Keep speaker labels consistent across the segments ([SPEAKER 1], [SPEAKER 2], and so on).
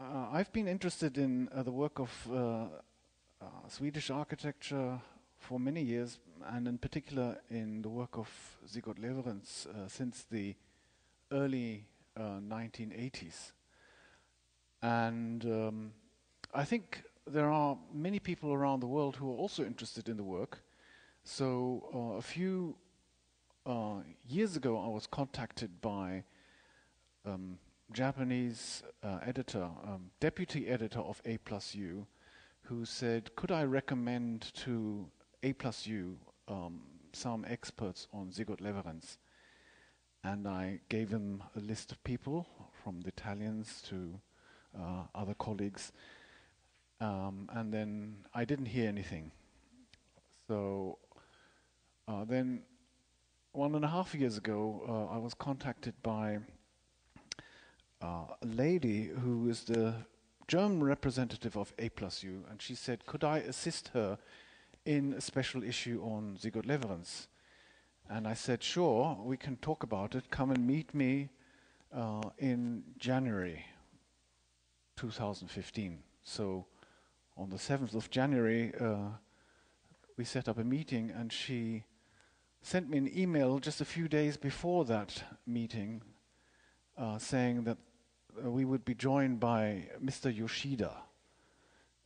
[SPEAKER 1] I've been interested in the work of Swedish architecture for many years, and in particular in the work of Sigurd Lewerentz since the early 1980s. And I think there are many people around the world who are also interested in the work. So a few years ago I was contacted by Japanese editor, deputy editor of A+U, who said, could I recommend to A+U some experts on Sigurd Lewerentz? And I gave him a list of people, from the Italians to other colleagues, and then I didn't hear anything. So then 1.5 years ago I was contacted by a lady who is the German representative of A+U, and she said, could I assist her in a special issue on Sigurd Lewerentz? And I said, sure, we can talk about it. Come and meet me in January 2015. So on the 7th of January, we set up a meeting, and she sent me an email just a few days before that meeting saying that we would be joined by Mr. Yoshida.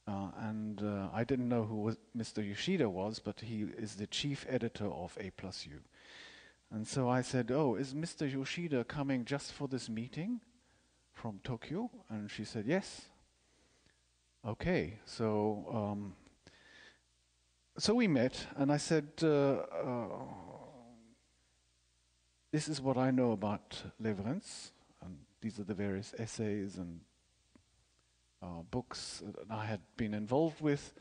[SPEAKER 1] And I didn't know who Mr. Yoshida was, but he is the chief editor of A+U. And so I said, oh, is Mr. Yoshida coming just for this meeting from Tokyo? And she said, yes. Okay, so so we met, and I said, this is what I know about Lewerentz, and these are the various essays and books that I had been involved with.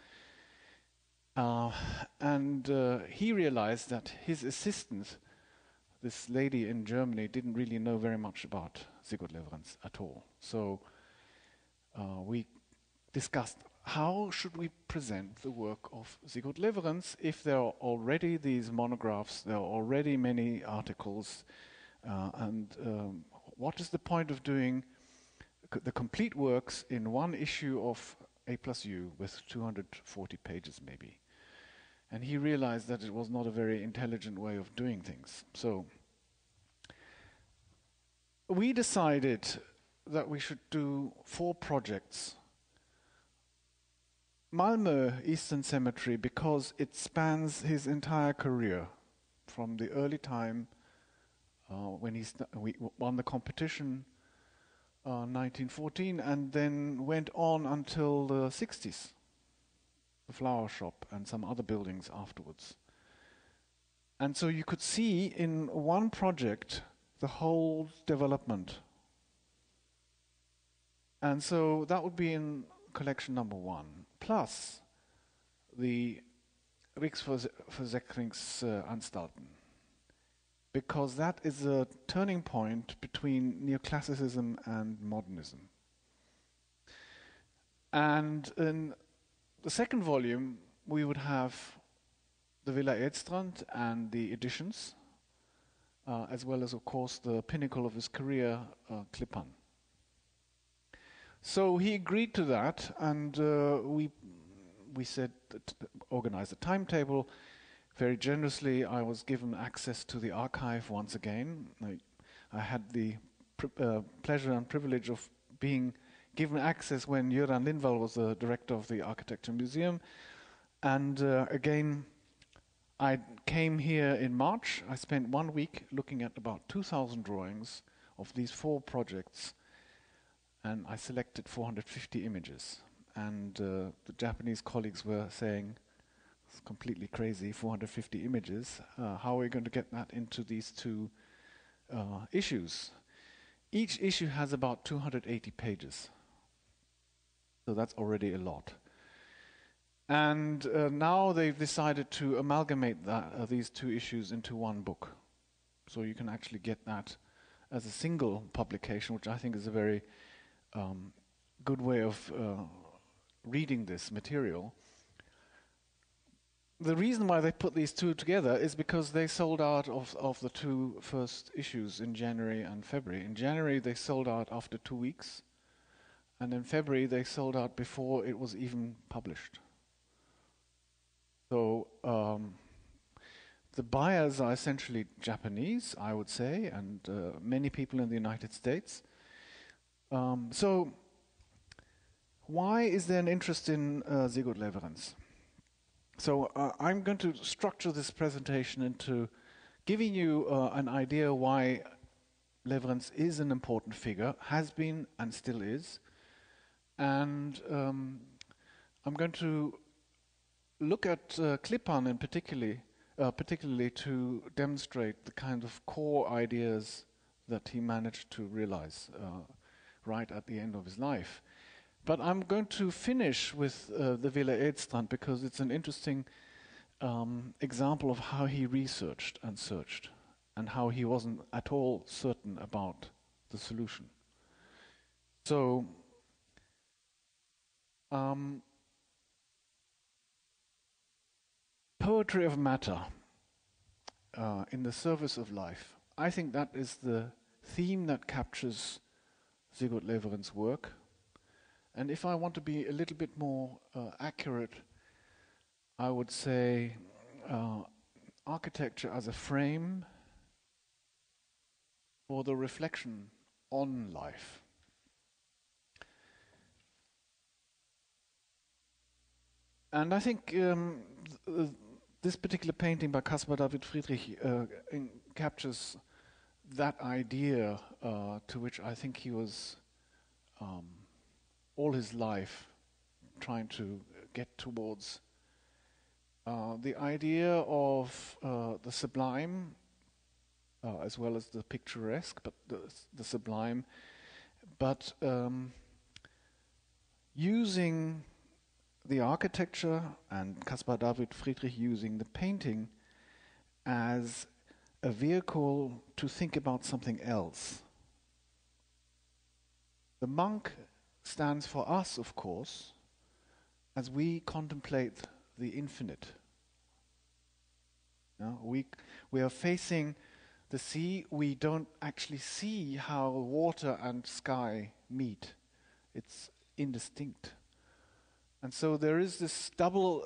[SPEAKER 1] And he realized that his assistant, this lady in Germany, didn't really know very much about Sigurd Lewerentz at all. So we discussed, how should we present the work of Sigurd Lewerentz if there are already these monographs, there are already many articles, and what is the point of doing the complete works in one issue of A+U with 240 pages maybe? And he realized that it was not a very intelligent way of doing things. So we decided that we should do 4 projects. Malmö Eastern Cemetery, because it spans his entire career, from the early time when we won the competition 1914, and then went on until the 60s, the flower shop and some other buildings afterwards. And so you could see in one project the whole development. And so that would be in collection number 1, plus the Riksförsäkringsanstalten, because that is a turning point between neoclassicism and modernism. And in the second volume we would have the Villa Edstrand and the editions, as well as, of course, the pinnacle of his career, Klippan. So he agreed to that, and we said, organize a timetable. Very generously, I was given access to the archive once again. I had the pleasure and privilege of being given access when Göran Lindvall was the director of the Architecture Museum. And again, I came here in March. I spent 1 week looking at about 2,000 drawings of these 4 projects, and I selected 450 images. And the Japanese colleagues were saying, it's completely crazy, 450 images. How are we going to get that into these 2 issues? Each issue has about 280 pages. So that's already a lot. And now they've decided to amalgamate these 2 issues into one book. So you can actually get that as a single publication, which I think is a very good way of reading this material. The reason why they put these 2 together is because they sold out of the 2 first issues in January and February. In January they sold out after 2 weeks, And in February, they sold out before it was even published. So the buyers are essentially Japanese, I would say, and many people in the United States. So why is there an interest in Sigurd Lewerentz? So I'm going to structure this presentation into giving you an idea why Lewerentz is an important figure, has been and still is. And I'm going to look at Qartheen in particularly to demonstrate the kind of core ideas that he managed to realize right at the end of his life. But I'm going to finish with the Villa Edstrand because it's an interesting example of how he researched and searched and how he wasn't at all certain about the solution. So poetry of matter in the service of life. I think that is the theme that captures Sigurd Lewerentz's work. And if I want to be a little bit more accurate, I would say architecture as a frame for the reflection on life. And I think this particular painting by Caspar David Friedrich captures that idea to which I think he was all his life trying to get towards. The idea of the sublime as well as the picturesque, but the sublime, but using the architecture and Caspar David Friedrich using the painting as a vehicle to think about something else. The monk stands for us, of course, as we contemplate the infinite. We are facing the sea. We don't actually see how water and sky meet. It's indistinct. And so there is this double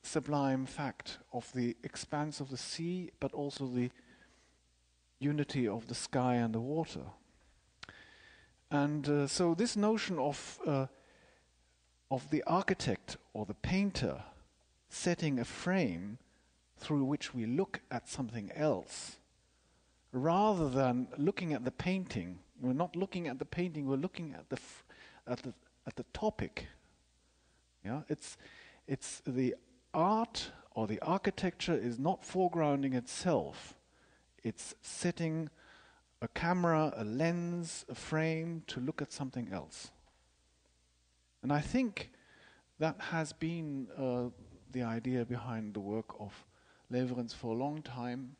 [SPEAKER 1] sublime fact of the expanse of the sea, but also the unity of the sky and the water. And so this notion of the architect or the painter setting a frame through which we look at something else, rather than looking at the painting. We're not looking at the painting. We're looking at the topic. Yeah, it's the art or the architecture is not foregrounding itself. It's setting a camera, a lens, a frame to look at something else. And I think that has been the idea behind the work of Lewerentz for a long time.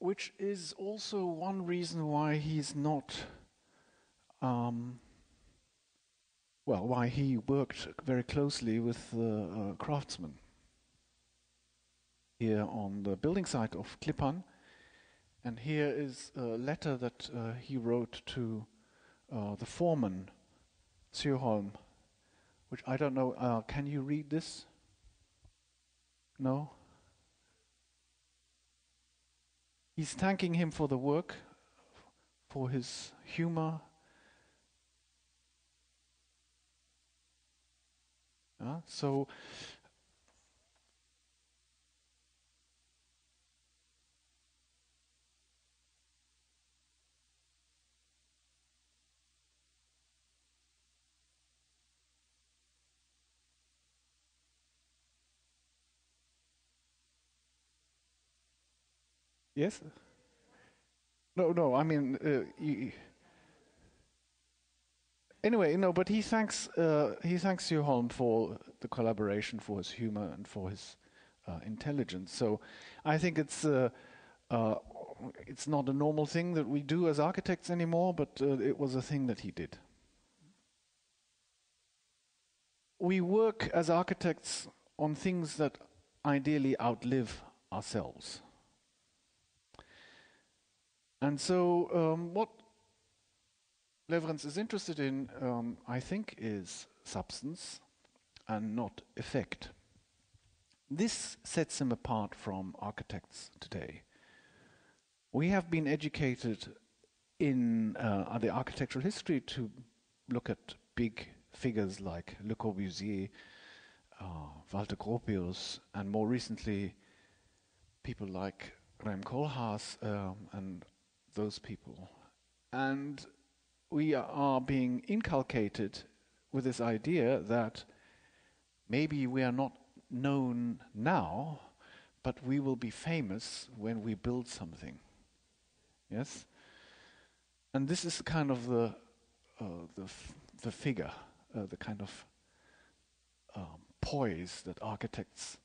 [SPEAKER 1] Which is also one reason why he's not, why he worked very closely with craftsmen here on the building site of Qartheen. And here is a letter that he wrote to the foreman, Sjöholm, which I don't know, can you read this? No? He's thanking him for the work, for his humor. So yes? No, I mean, anyway, but he thanks Sjöholm for the collaboration, for his humor, and for his intelligence. So I think it's not a normal thing that we do as architects anymore, but it was a thing that he did. We work as architects on things that ideally outlive ourselves. And so what Lewerentz is interested in, I think, is substance and not effect. This sets him apart from architects today. We have been educated in the architectural history to look at big figures like Le Corbusier, Walter Gropius, and more recently people like Rem Koolhaas and those people. And we are being inculcated with this idea that maybe we are not known now, but we will be famous when we build something. Yes? And this is kind of the figure, the kind of poise that architects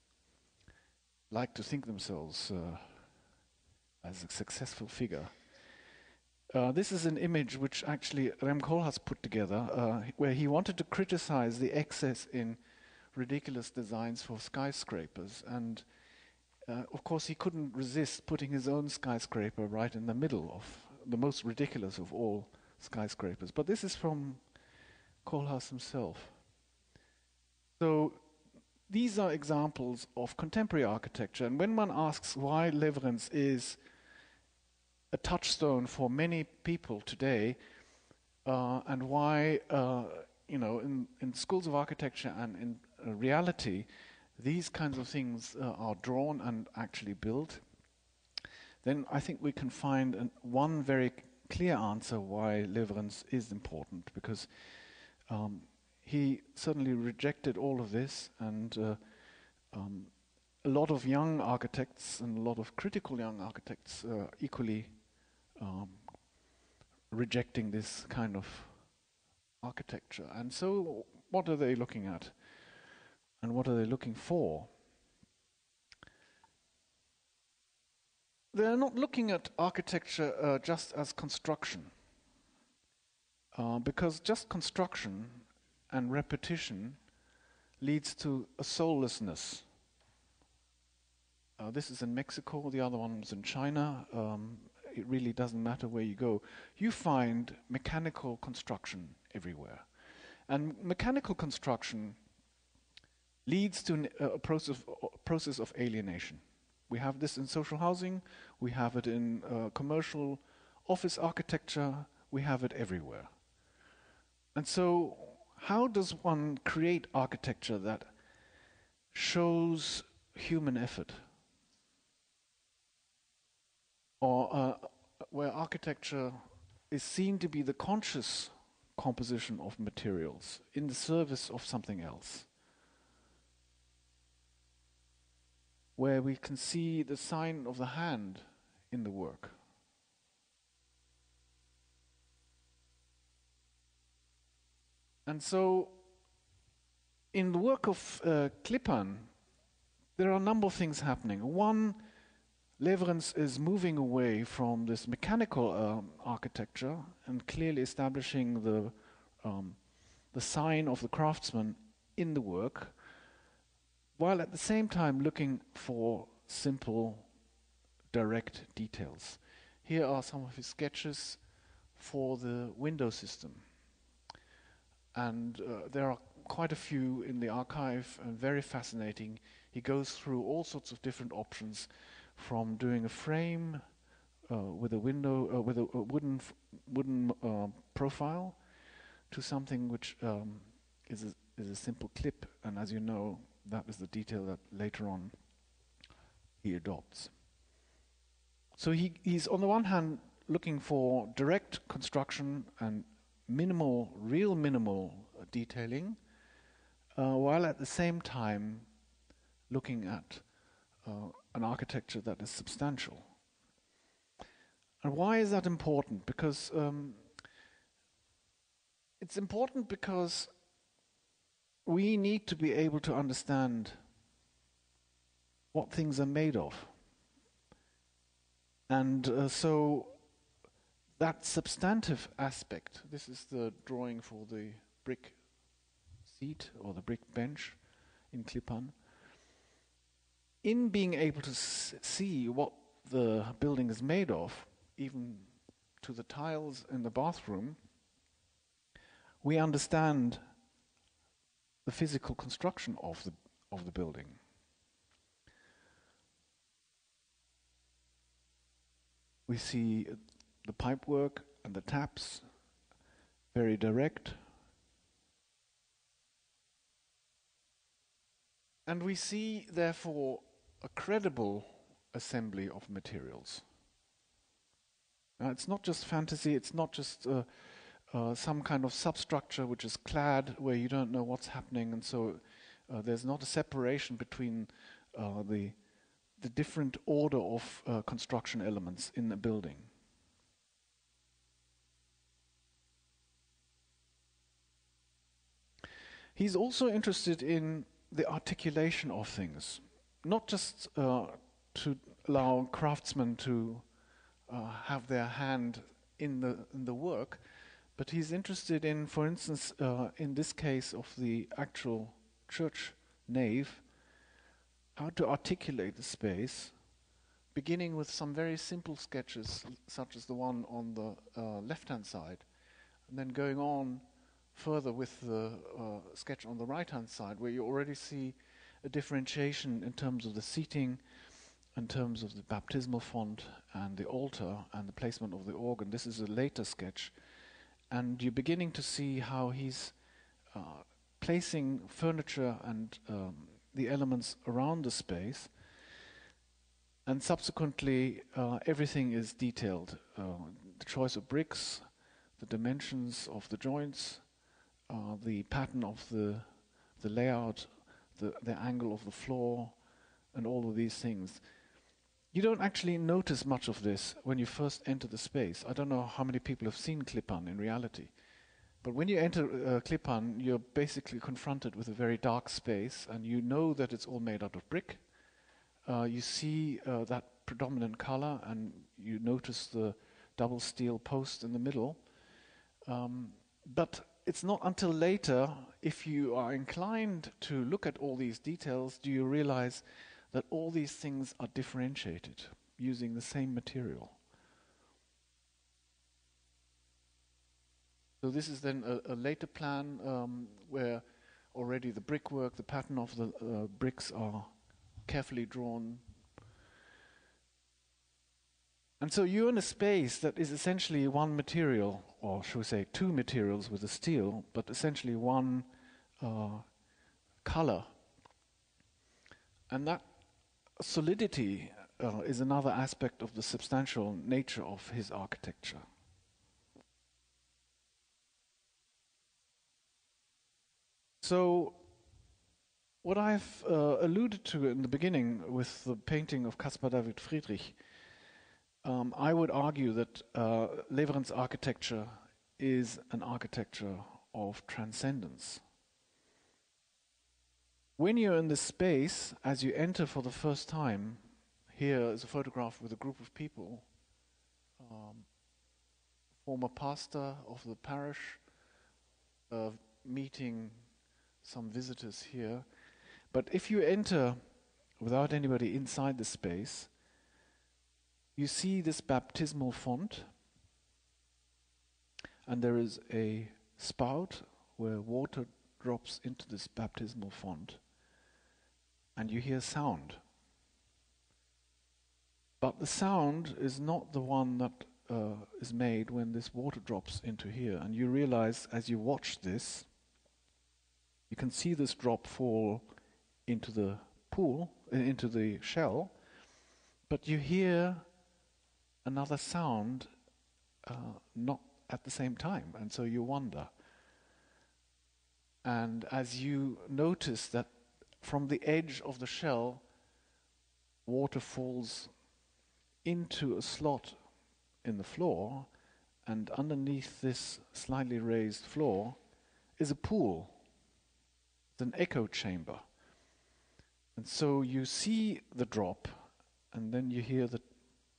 [SPEAKER 1] like to think themselves as a successful figure. This is an image which actually Rem Koolhaas put together, where he wanted to criticize the excess in ridiculous designs for skyscrapers. And of course he couldn't resist putting his own skyscraper right in the middle of the most ridiculous of all skyscrapers. But this is from Koolhaas himself. So these are examples of contemporary architecture. And when one asks why Lewerentz is a touchstone for many people today, and why, in schools of architecture and in reality, these kinds of things are drawn and actually built, then I think we can find one very clear answer why Lewerentz is important, because he certainly rejected all of this, and a lot of young architects and a lot of critical young architects equally rejecting this kind of architecture. And so what are they looking at? And what are they looking for? They're not looking at architecture just as construction, because just construction and repetition leads to a soullessness. This is in Mexico, the other one was in China. It really doesn't matter where you go. You find mechanical construction everywhere. And mechanical construction leads to a process of alienation. We have this in social housing, we have it in commercial office architecture, we have it everywhere. And so how does one create architecture that shows human effort? Or where architecture is seen to be the conscious composition of materials in the service of something else, where we can see the sign of the hand in the work. And so in the work of Klippan, there are a number of things happening. One, Lewerentz is moving away from this mechanical architecture and clearly establishing the sign of the craftsman in the work, while at the same time looking for simple, direct details. Here are some of his sketches for the window system. And there are quite a few in the archive, and very fascinating. He goes through all sorts of different options, from doing a frame with a window, with a wooden profile, to something which is a simple clip. And as you know, that is the detail that later on he adopts. So he's on the one hand looking for direct construction and real minimal detailing, while at the same time looking at an architecture that is substantial. And why is that important? Because it's important because we need to be able to understand what things are made of. And so that substantive aspect, this is the drawing for the brick seat or the brick bench in Klippan. in being able to see what the building is made of, even to the tiles in the bathroom, we understand the physical construction of the building. We see the pipework and the taps, very direct. And we see, therefore, a credible assembly of materials. Now, it's not just fantasy, it's not just some kind of substructure which is clad where you don't know what's happening, and so there's not a separation between the different order of construction elements in a building. He's also interested in the articulation of things, not just to allow craftsmen to have their hand in the work, but he's interested in, for instance, in this case of the actual church nave, how to articulate the space, beginning with some very simple sketches, such as the one on the left-hand side, and then going on further with the sketch on the right-hand side, where you already see a differentiation in terms of the seating, in terms of the baptismal font and the altar and the placement of the organ. This is a later sketch, and you're beginning to see how he's placing furniture and the elements around the space, and subsequently everything is detailed. The choice of bricks, the dimensions of the joints, the pattern of the layout, the angle of the floor, and all of these things. You don't actually notice much of this when you first enter the space. I don't know how many people have seen Klippan in reality. But when you enter Klippan, you're basically confronted with a very dark space, and you know that it's all made out of brick. You see that predominant color, and you notice the double steel post in the middle. But it's not until later, if you are inclined to look at all these details, do you realize that all these things are differentiated using the same material. So this is then a later plan where already the brickwork, the pattern of the bricks are carefully drawn. And so you're in a space that is essentially one material, or should we say two materials with the steel, but essentially one color. And that solidity is another aspect of the substantial nature of his architecture. So, what I've alluded to in the beginning with the painting of Caspar David Friedrich, I would argue that Lewerentz architecture is an architecture of transcendence. When you're in this space, as you enter for the first time, here is a photograph with a group of people, former pastor of the parish, meeting some visitors here. But if you enter without anybody inside the space, you see this baptismal font, and there is a spout where water drops into this baptismal font, and you hear sound. But the sound is not the one that is made when this water drops into here, and you realize as you watch this, you can see this drop fall into the pool, into the shell, but you hear another sound not at the same time, and so you wonder. And as you notice that from the edge of the shell, water falls into a slot in the floor, and underneath this slightly raised floor is a pool. It's an echo chamber. And so you see the drop, and then you hear the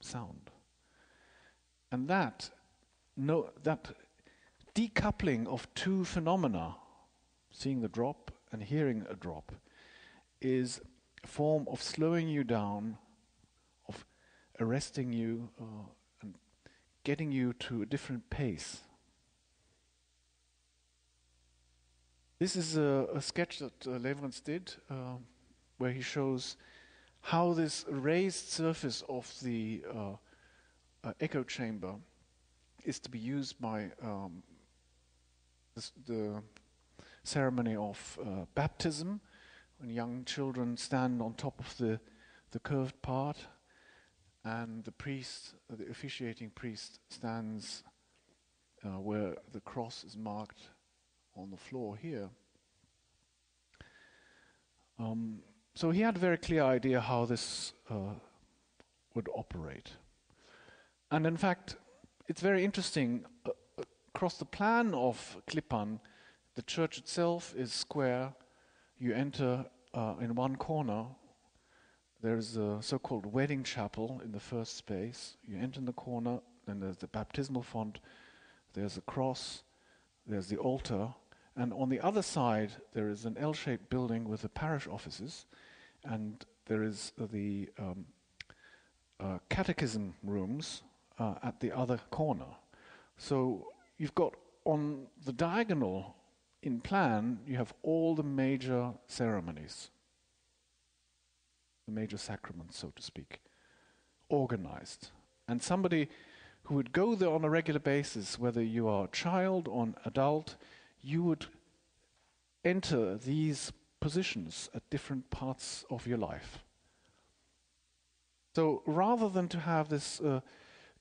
[SPEAKER 1] sound. And that decoupling of two phenomena, seeing the drop and hearing a drop, is form of slowing you down, of arresting you and getting you to a different pace. This is a sketch that Lewerentz did, where he shows how this raised surface of the echo chamber is to be used by the ceremony of baptism, when young children stand on top of the curved part, and the priest, the officiating priest, stands where the cross is marked on the floor here. So he had a very clear idea how this would operate. And in fact, it's very interesting. Across the plan of Klippan, the church itself is square. You enter in one corner. There's a so-called wedding chapel in the first space. You enter in the corner, then there's the baptismal font, there's a cross, there's the altar, and on the other side there is an L-shaped building with the parish offices, and there is the catechism rooms at the other corner. So you've got on the diagonal in plan, you have all the major ceremonies, the major sacraments, so to speak, organized. And somebody who would go there on a regular basis, whether you are a child or an adult, you would enter these positions at different parts of your life. So rather than to have this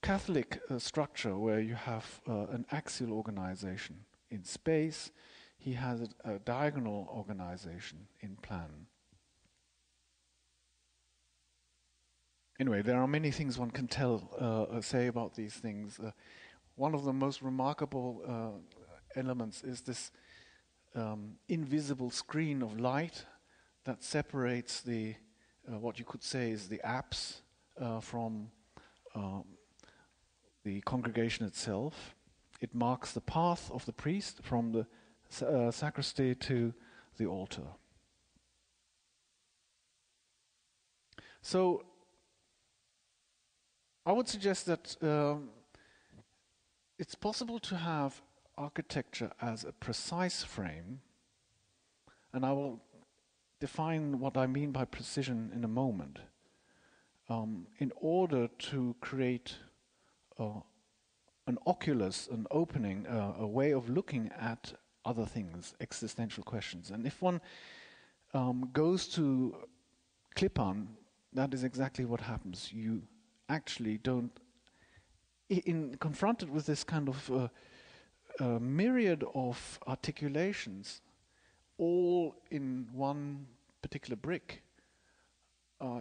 [SPEAKER 1] Catholic structure where you have an axial organization in space, he has a diagonal organization in plan. Anyway, there are many things one can say about these things. One of the most remarkable elements is this invisible screen of light that separates the what you could say is the apse from the congregation itself. It marks the path of the priest from the sacristy to the altar. So I would suggest that it's possible to have architecture as a precise frame, and I will define what I mean by precision in a moment, in order to create an oculus, an opening, a way of looking at other things, existential questions. And if one goes to Klippan, that is exactly what happens. You actually don't, confronted with this kind of myriad of articulations, all in one particular brick,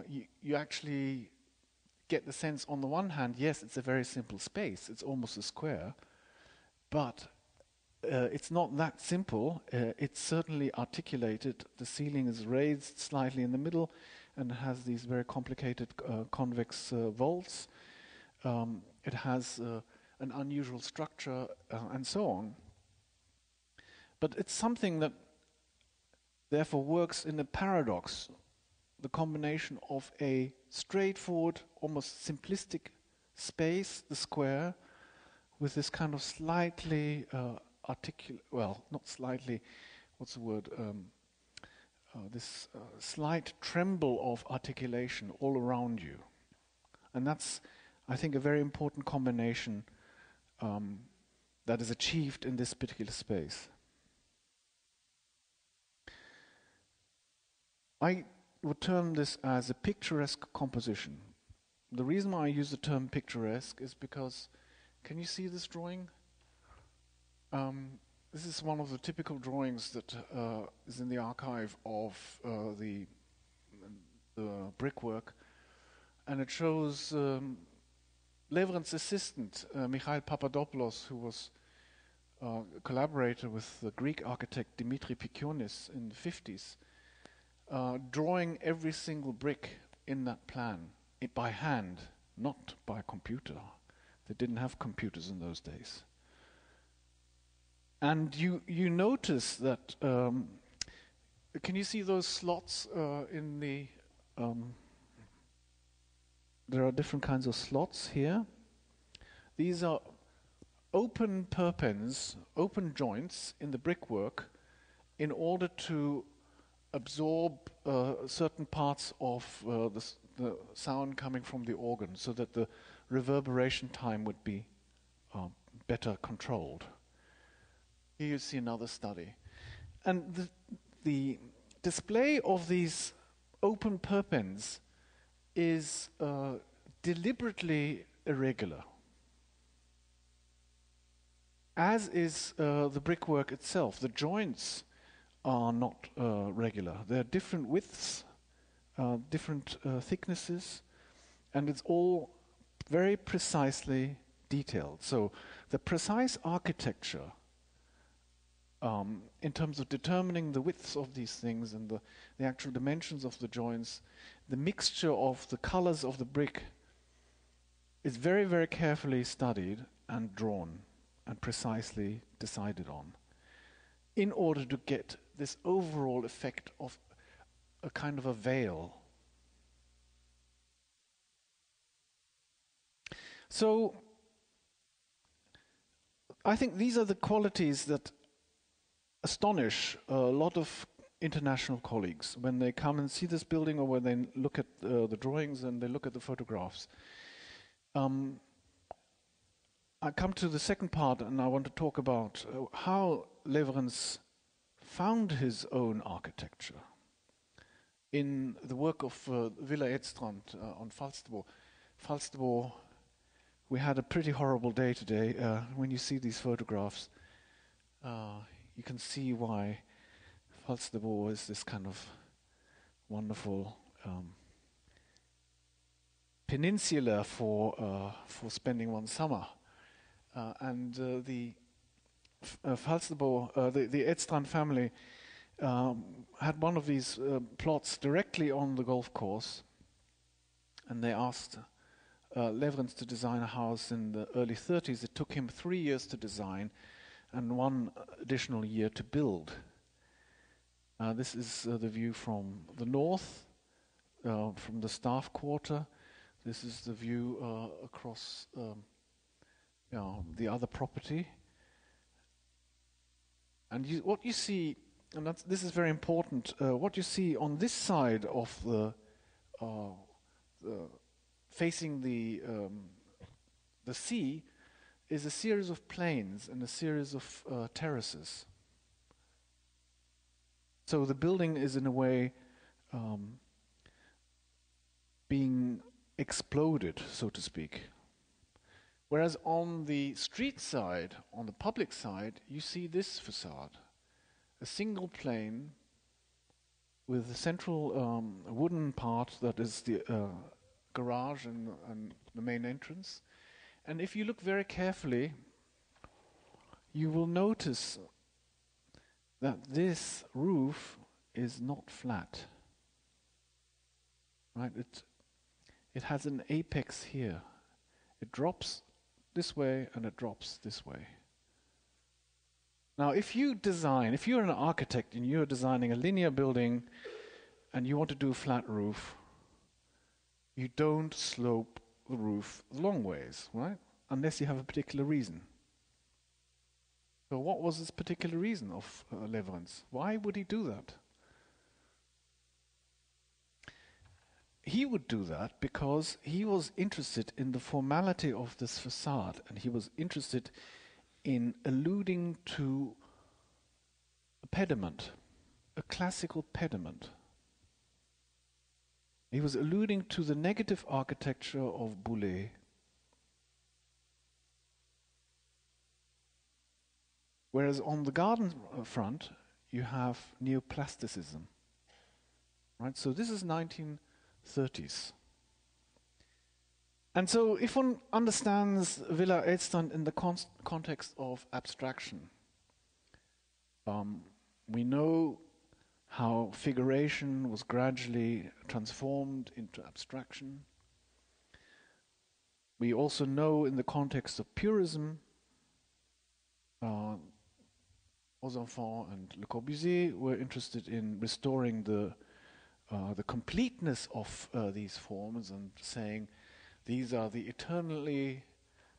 [SPEAKER 1] you actually get the sense, on the one hand, yes, it's a very simple space, it's almost a square, but it's not that simple. It's certainly articulated. The ceiling is raised slightly in the middle and has these very complicated convex vaults. It has an unusual structure and so on. But it's something that therefore works in a paradox, the combination of a straightforward, almost simplistic space, the square, with this kind of slightly not slightly, what's the word, this slight tremble of articulation all around you. And that's, I think, a very important combination that is achieved in this particular space. I would term this as a picturesque composition. The reason why I use the term picturesque is because, can you see this drawing? This is one of the typical drawings that is in the archive of the brickwork, and it shows Lewerentz's assistant, Michail Papadopoulos, who was a collaborator with the Greek architect Dimitri Pikionis in the 50s, drawing every single brick in that plan by hand, not by computer. They didn't have computers in those days. And you notice that, can you see those slots in the there are different kinds of slots here. These are open perpends, open joints in the brickwork in order to absorb certain parts of the sound coming from the organ so that the reverberation time would be better controlled. Here you see another study. And the display of these open perpends is deliberately irregular, as is the brickwork itself. The joints are not regular. There are different widths, different thicknesses, and it's all very precisely detailed. So the precise architecture in terms of determining the widths of these things and the actual dimensions of the joints, the mixture of the colors of the brick is very, very carefully studied and drawn and precisely decided on in order to get this overall effect of a kind of a veil. So I think these are the qualities that astonish a lot of international colleagues when they come and see this building or when they look at the drawings and they look at the photographs. I come to the second part and I want to talk about how Lewerentz found his own architecture. In the work of Villa Edstrand on Falsterbo, we had a pretty horrible day today. When you see these photographs, you can see why Falsterbo is this kind of wonderful peninsula for spending one summer. And the Falsterbo, the Edstrand family had one of these plots directly on the golf course, and they asked Lewerentz to design a house in the early 30s. It took him 3 years to design and 1 additional year to build. This is the view from the north, from the staff quarter. This is the view across the other property. And what you see, and this is very important, what you see on this side of the facing the sea is a series of plains and a series of terraces. So the building is in a way being exploded, so to speak. Whereas on the street side, on the public side, you see this facade, a single plane with a central wooden part that is the garage and the main entrance. And if you look very carefully, you will notice that this roof is not flat. Right? It has an apex here. It drops this way and it drops this way. Now, if you're an architect and you're designing a linear building and you want to do a flat roof, you don't slope the roof long ways, right? Unless you have a particular reason. So what was this particular reason of Lewerentz? Why would he do that? He would do that because he was interested in the formality of this facade, and he was interested in alluding to a pediment, a classical pediment. He was alluding to the negative architecture of Boulez. Whereas on the garden front, you have neoplasticism. Right? So this is 1930s. And so if one understands Villa Edstrand in the context of abstraction, we know how figuration was gradually transformed into abstraction. We also know in the context of purism, Aux Enfants and Le Corbusier were interested in restoring the the completeness of these forms and saying these are the eternally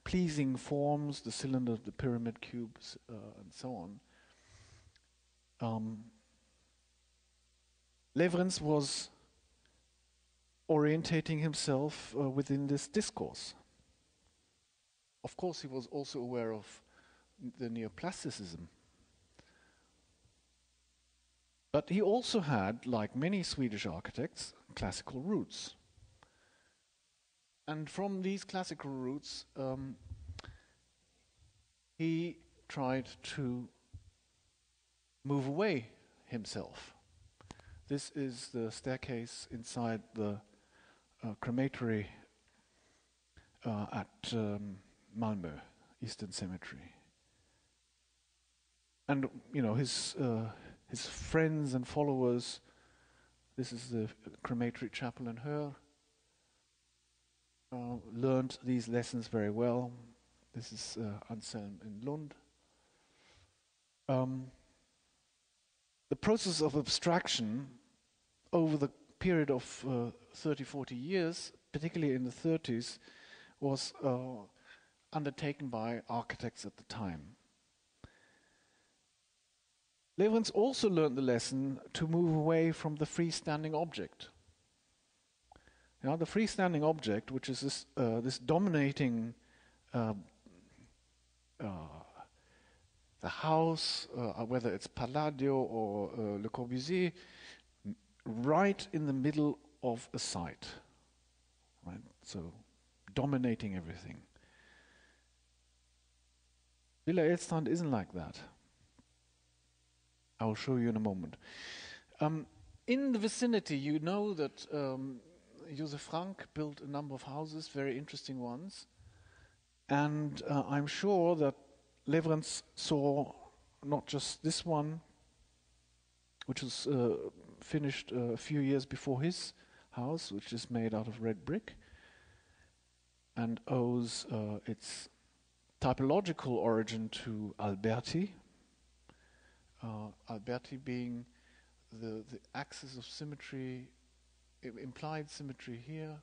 [SPEAKER 1] pleasing forms, the cylinder, the pyramid, cubes, and so on. Lewerentz was orientating himself within this discourse. Of course, he was also aware of the neoplasticism. But he also had, like many Swedish architects, classical roots. And from these classical roots, he tried to move away himself. This is the staircase inside the crematory at Malmö, Eastern Cemetery. And, you know, his friends and followers, this is the crematory chapel in Höör, learned these lessons very well. This is Anselm in Lund. The process of abstraction over the period of 30, 40 years, particularly in the 30s, was undertaken by architects at the time. Lewerentz also learned the lesson to move away from the freestanding object. Now, the freestanding object, which is this dominating the house, whether it's Palladio or Le Corbusier, right in the middle of a site, right? So, dominating everything. Villa Elstrand isn't like that. I'll show you in a moment. In the vicinity, you know that Josef Frank built a number of houses, very interesting ones. And I'm sure that Lewerentz saw not just this one, which was finished a few years before his house, which is made out of red brick, and owes its typological origin to Alberti. Alberti being the axis of symmetry, implied symmetry here,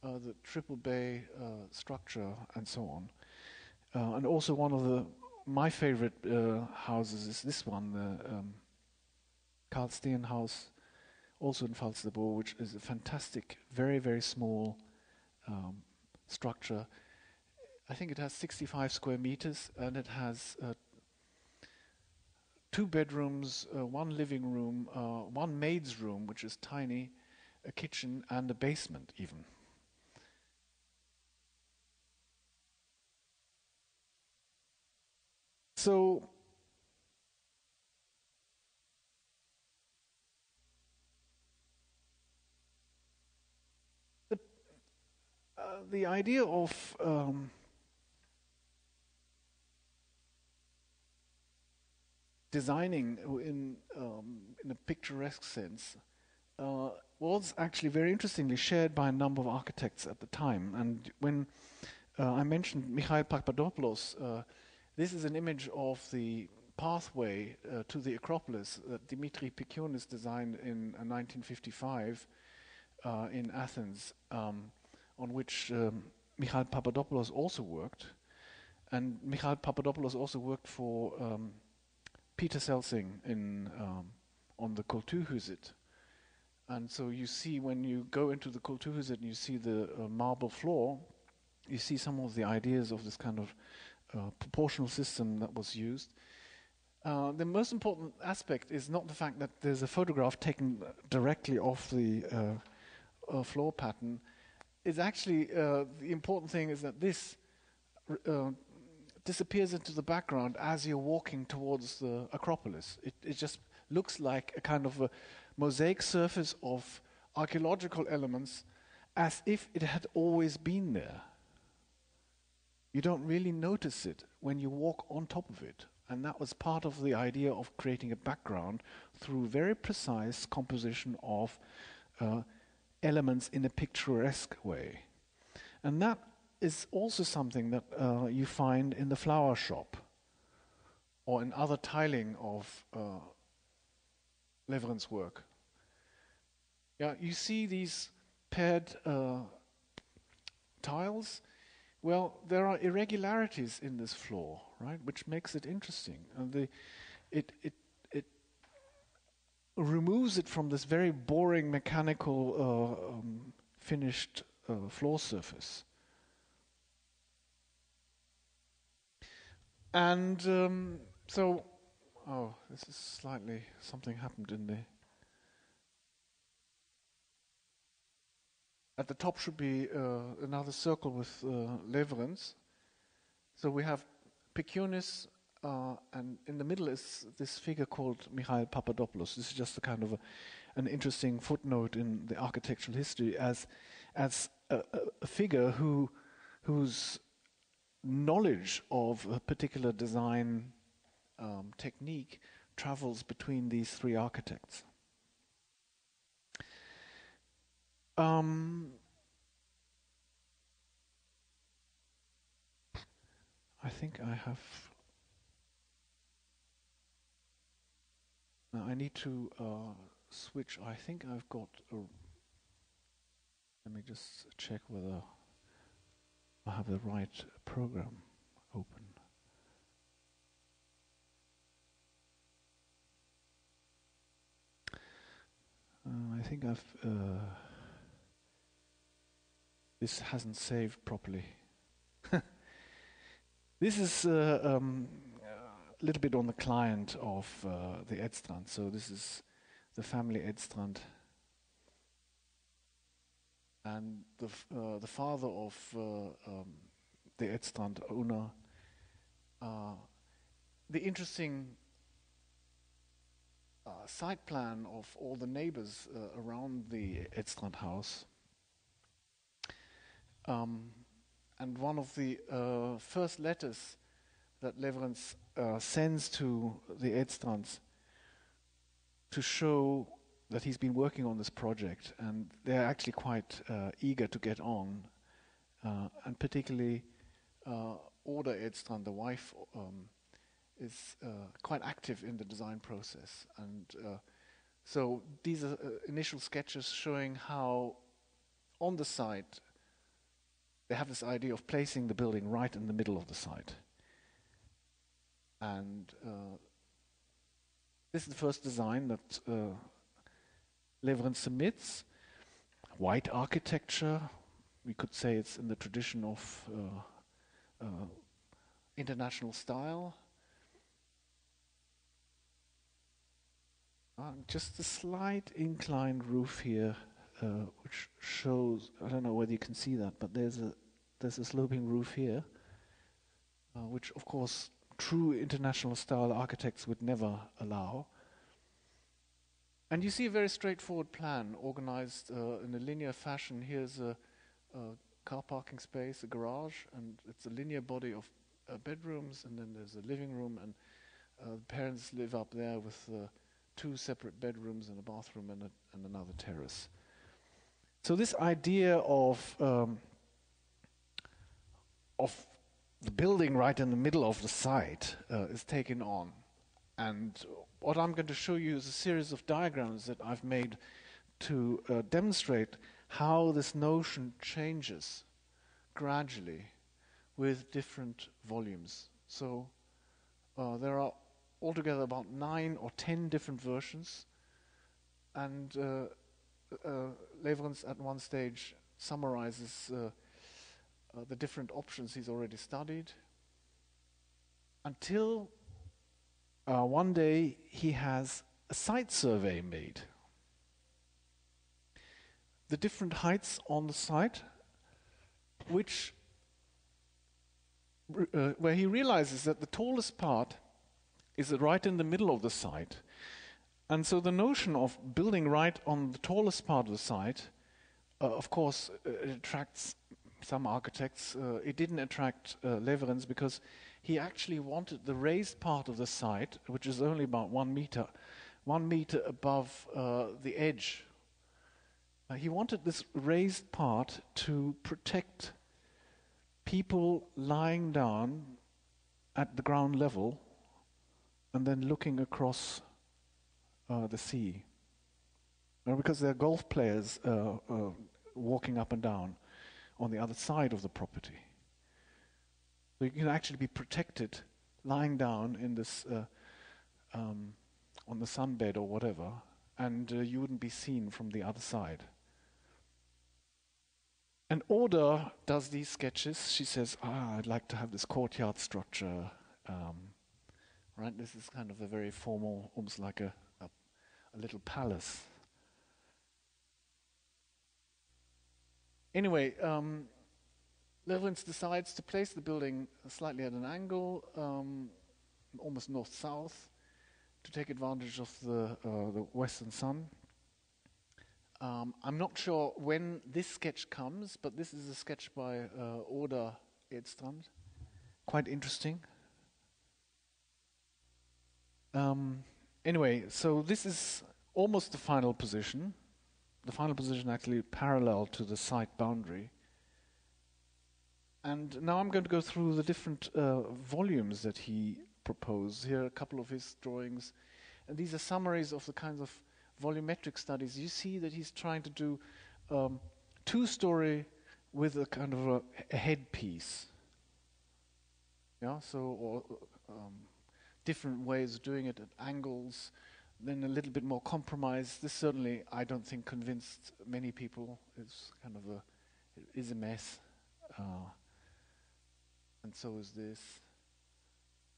[SPEAKER 1] the triple bay structure, and so on. And also one of my favorite houses is this one, the Qartheen House, also in Falsterbo, which is a fantastic, very, very small structure. I think it has 65 square meters, and it has 2 bedrooms, 1 living room, 1 maid's room, which is tiny, a kitchen, and a basement even. So, the idea of designing in a picturesque sense was actually very interestingly shared by a number of architects at the time. And when I mentioned Mikhail Papadopoulos, this is an image of the pathway to the Acropolis that Dimitri Pikionis designed in 1955 in Athens, on which Mikhail Papadopoulos also worked. And Mikhail Papadopoulos also worked for Peter Selsing on the Kulturhuset. And so you see, when you go into the Kulturhuset and you see the marble floor, you see some of the ideas of this kind of proportional system that was used. The most important aspect is not the fact that there's a photograph taken directly off the floor pattern. It's actually, the important thing is that this disappears into the background as you're walking towards the Acropolis. It just looks like a kind of a mosaic surface of archaeological elements as if it had always been there. You don't really notice it when you walk on top of it. And that was part of the idea of creating a background through very precise composition of elements in a picturesque way. And that is also something that you find in the flower shop or in other tiling of Lewerentz's work. Yeah, you see these paired tiles. Well, there are irregularities in this floor, right, which makes it interesting. And it removes it from this very boring mechanical finished floor surface. And this is slightly, something happened in the... At the top should be another circle with Lewerentz. So we have Piccionis, and in the middle is this figure called Michael Papadopoulos. This is just a kind of an interesting footnote in the architectural history as a figure whose knowledge of a particular design technique travels between these three architects. I think I have... Now I need to switch. I think I've got a... Let me just check whether I have the right program open. I think I've... this hasn't saved properly. This is a little bit on the client of the Edstrand. So this is the family Edstrand. And the father of the Edstrand owner. The interesting site plan of all the neighbors around the Qartheen House. And one of the first letters that Lewerentz sends to the Edstrands to show that he's been working on this project, and they're actually quite eager to get on, and particularly Oda Edstrand, the wife, is quite active in the design process. And so these are initial sketches showing how on the site they have this idea of placing the building right in the middle of the site. And this is the first design that Lewerentz submits. White architecture, we could say it's in the tradition of international style. Just a slight inclined roof here, which shows, I don't know whether you can see that, but there's a sloping roof here, which of course true international style architects would never allow. And you see a very straightforward plan organized in a linear fashion. Here's a car parking space, a garage, and it's a linear body of bedrooms, and then there's a living room, and the parents live up there with 2 separate bedrooms and a bathroom and another terrace. So this idea of the building right in the middle of the site is taken on. And what I'm going to show you is a series of diagrams that I've made to demonstrate how this notion changes gradually with different volumes. So there are altogether about 9 or 10 different versions, and Lewerentz at one stage summarizes the different options he's already studied, until one day he has a site survey made. The different heights on the site, which where he realizes that the tallest part is right in the middle of the site. And so the notion of building right on the tallest part of the site, of course, it attracts some architects. It didn't attract Lewerentz because he actually wanted the raised part of the site, which is only about 1 meter above the edge. He wanted this raised part to protect people lying down at the ground level and then looking across the sea. Because there are golf players walking up and down on the other side of the property. So you can actually be protected lying down in this on the sunbed or whatever, and you wouldn't be seen from the other side. And Oda does these sketches. She says, I'd like to have this courtyard structure. Right, this is kind of a very formal, almost like a little palace. Anyway, Lewerentz decides to place the building slightly at an angle, almost north-south, to take advantage of the western sun. I'm not sure when this sketch comes, but this is a sketch by Oda Edstrand. Quite interesting. Anyway, so this is almost the final position. The final position actually parallel to the site boundary. And now I'm going to go through the different volumes that he proposed. Here are a couple of his drawings. And these are summaries of the kinds of volumetric studies. You see that he's trying to do two-story with a kind of a headpiece. Yeah, so different ways of doing it at angles, then a little bit more compromise. This certainly, I don't think, convinced many people. It's kind of it is a mess. And so is this.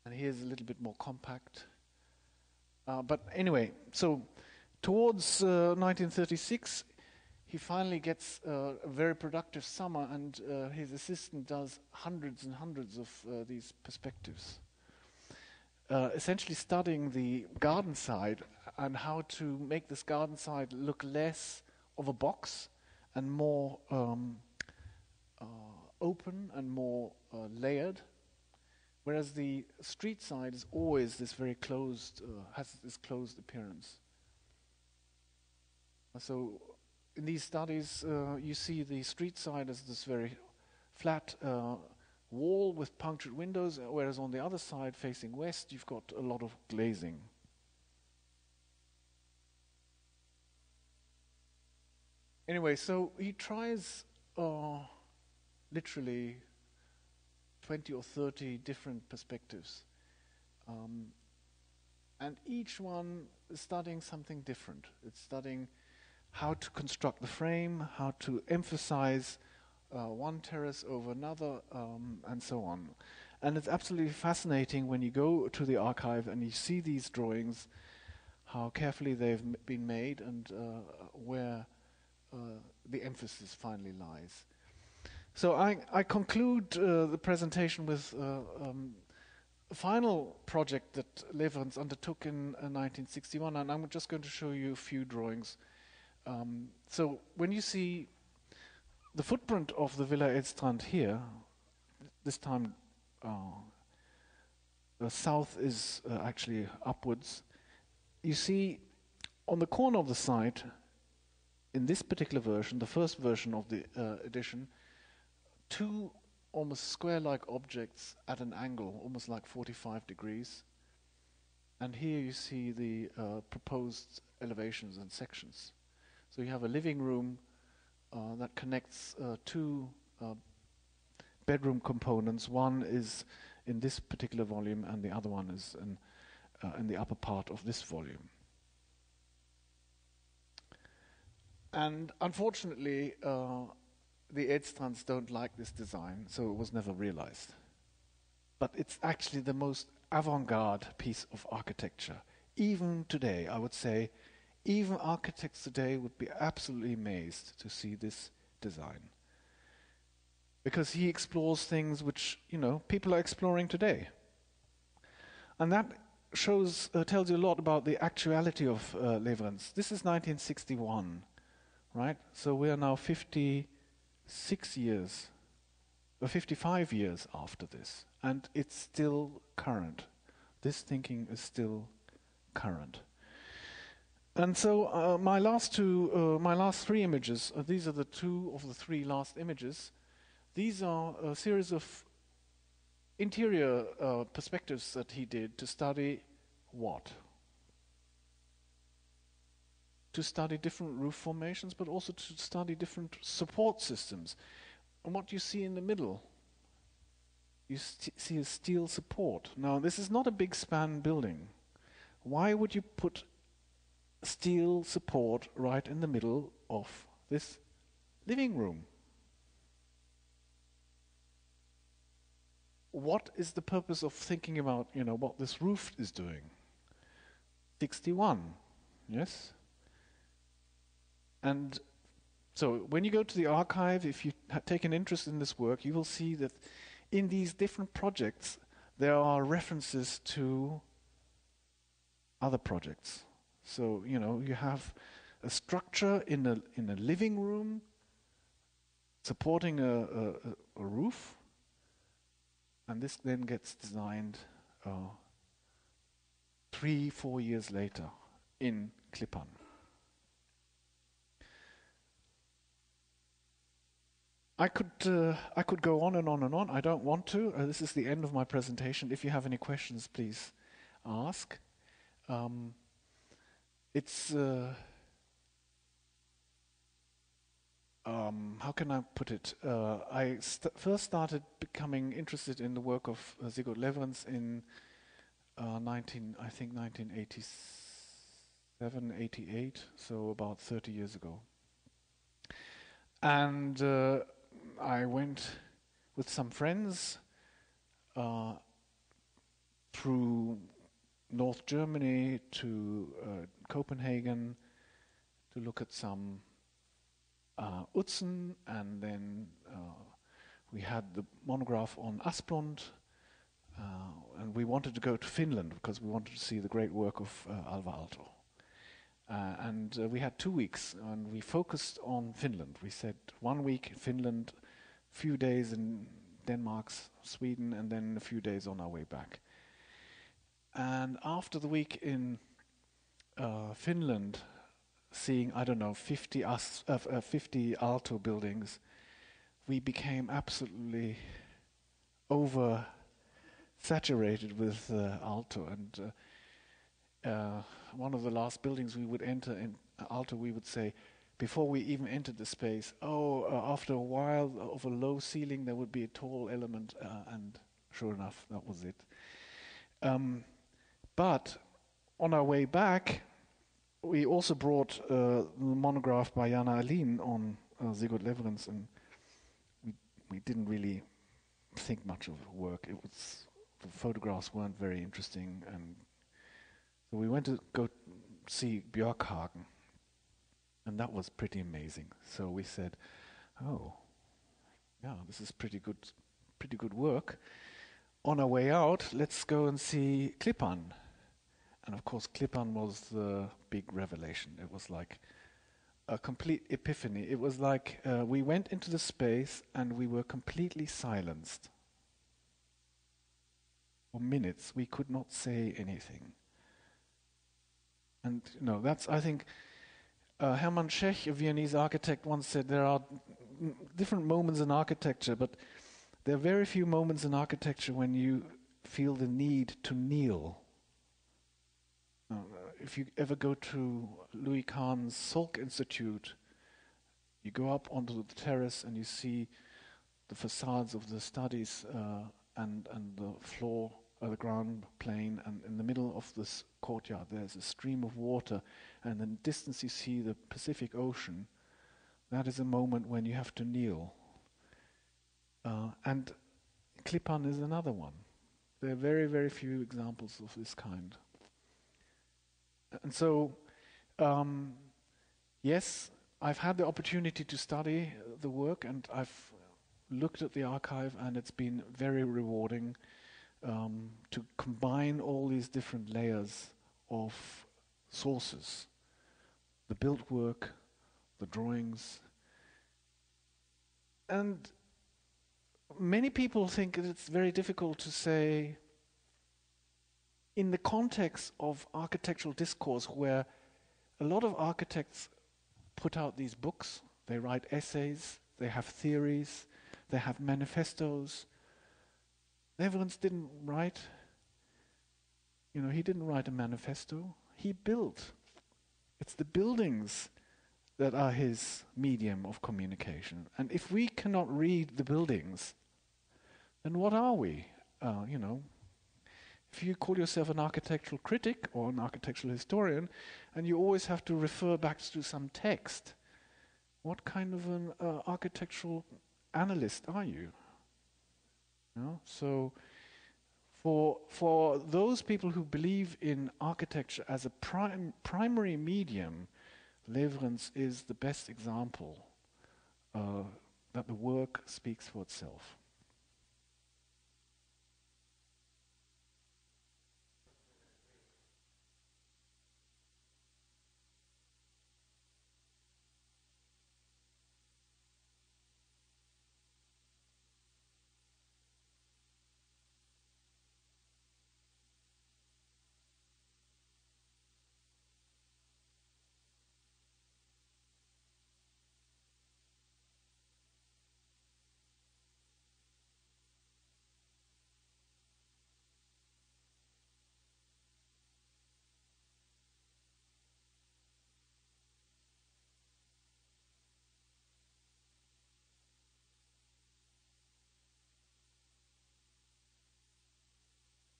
[SPEAKER 1] And here's a little bit more compact. But anyway, so towards 1936, he finally gets a very productive summer, and his assistant does hundreds and hundreds of these perspectives. Essentially studying the garden side and how to make this garden side look less of a box and more open and more layered, whereas the street side is always this very closed, has this closed appearance. So in these studies, you see the street side as this very flat wall with punctured windows, whereas on the other side, facing west, you've got a lot of glazing. Anyway, so he tries literally 20 or 30 different perspectives. And each one is studying something different. It's studying how to construct the frame, how to emphasize one terrace over another, and so on. And it's absolutely fascinating when you go to the archive and you see these drawings, how carefully they've been made and where the emphasis finally lies. So I conclude the presentation with a final project that Lewerentz undertook in 1961, and I'm just going to show you a few drawings. So when you see the footprint of the Villa Edstrand here, this time the south is actually upwards. You see on the corner of the site, in this particular version, the first version of the edition, two almost square-like objects at an angle, almost like 45 degrees. And here you see the proposed elevations and sections. So you have a living room that connects two bedroom components. One is in this particular volume, and the other one is in the upper part of this volume. And unfortunately, the Edstrands don't like this design, so it was never realized. But it's actually the most avant-garde piece of architecture. Even today, I would say, even architects today would be absolutely amazed to see this design. Because he explores things which, people are exploring today. And that tells you a lot about the actuality of Lewerentz. This is 1961, right? So we are now 56 years, or 55 years after this, and it's still current. This thinking is still current. And so my last three images, these are the two of the three last images. These are a series of interior perspectives that he did to study what? to study different roof formations, but also to study different support systems. And what you see in the middle, you see a steel support. Now, this is not a big span building. Why would you put steel support right in the middle of this living room? What is the purpose of thinking about, what this roof is doing? 61, yes? And so when you go to the archive, if you take an interest in this work, you will see that in these different projects, there are references to other projects. So, you have a structure in a living room supporting a roof, and this then gets designed 3-4 years later in Klippan. I could go on and on and on. I don't want to. This is the end of my presentation. If you have any questions, please ask. How can I put it? I first started becoming interested in the work of Sigurd Lewerentz in 1987, 88, so about 30 years ago. And I went with some friends through North Germany to Copenhagen to look at some Utzen, and then we had the monograph on Asplund, and we wanted to go to Finland because we wanted to see the great work of Alvar Aalto. And we had 2 weeks, and we focused on Finland. We said 1 week in Finland, few days in Denmark, Sweden, and then a few days on our way back. And after the week in Finland, seeing, 50 Aalto buildings, we became absolutely over-saturated with Aalto. And one of the last buildings we would enter in Aalto, we would say, before we even entered the space, after a while of a low ceiling, there would be a tall element, and sure enough, that was it. But on our way back, we also brought the monograph by Jana Alin on Sigurd Lewerentz, and we didn't really think much of the work. The photographs weren't very interesting, and so we went to go see Björkhagen, and that was pretty amazing. So we said, this is pretty good work. On our way out, let's go and see Klippan. And of course, Klippan was the big revelation. It was like a complete epiphany. It was like we went into the space and we were completely silenced. For minutes, we could not say anything. And that's, I think, Hermann Schech, a Viennese architect, once said there are different moments in architecture, but there are very few moments in architecture when you feel the need to kneel. If you ever go to Louis Kahn's Salk Institute, you go up onto the terrace and you see the facades of the studies and the floor, the ground plane, and in the middle of this courtyard there's a stream of water, and in the distance you see the Pacific Ocean. That is a moment when you have to kneel. And Klippan is another one. There are very, very few examples of this kind. And so, yes, I've had the opportunity to study the work, and I've looked at the archive, and it's been very rewarding to combine all these different layers of sources. The built work, the drawings. And many people think that it's very difficult to say, in the context of architectural discourse, where a lot of architects put out these books, they write essays, they have theories, they have manifestos. Lewerentz didn't write, he didn't write a manifesto. He built. It's the buildings that are his medium of communication. And if we cannot read the buildings, then what are we? If you call yourself an architectural critic or an architectural historian, and you always have to refer back to some text, what kind of an architectural analyst are you? So for those people who believe in architecture as a primary medium, Lewerentz is the best example that the work speaks for itself.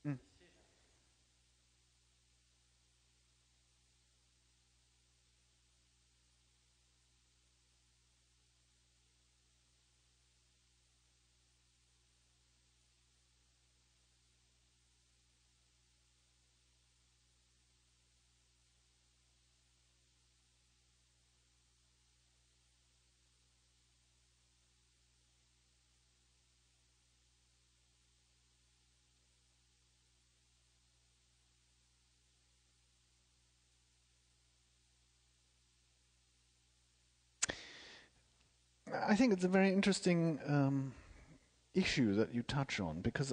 [SPEAKER 1] Mm. I think it's a very interesting issue that you touch on, because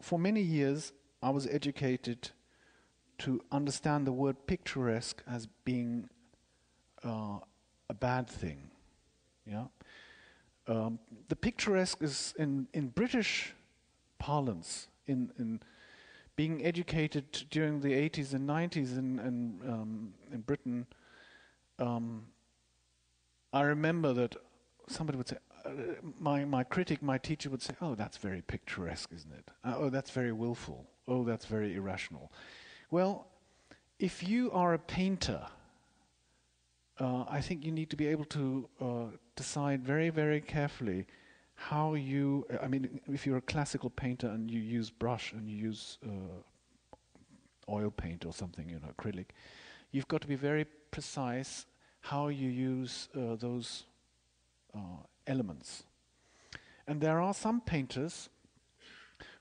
[SPEAKER 1] for many years I was educated to understand the word picturesque as being a bad thing. Yeah, the picturesque is in British parlance, in being educated during the 80s and 90s in Britain. I remember that somebody would say, my critic, my teacher would say, "Oh, that's very picturesque, isn't it? Oh, that's very willful. Oh, that's very irrational." Well, if you are a painter, I think you need to be able to decide very, very carefully how you... if you're a classical painter and you use brush and you use oil paint or something, acrylic, you've got to be very precise how you use those elements. And there are some painters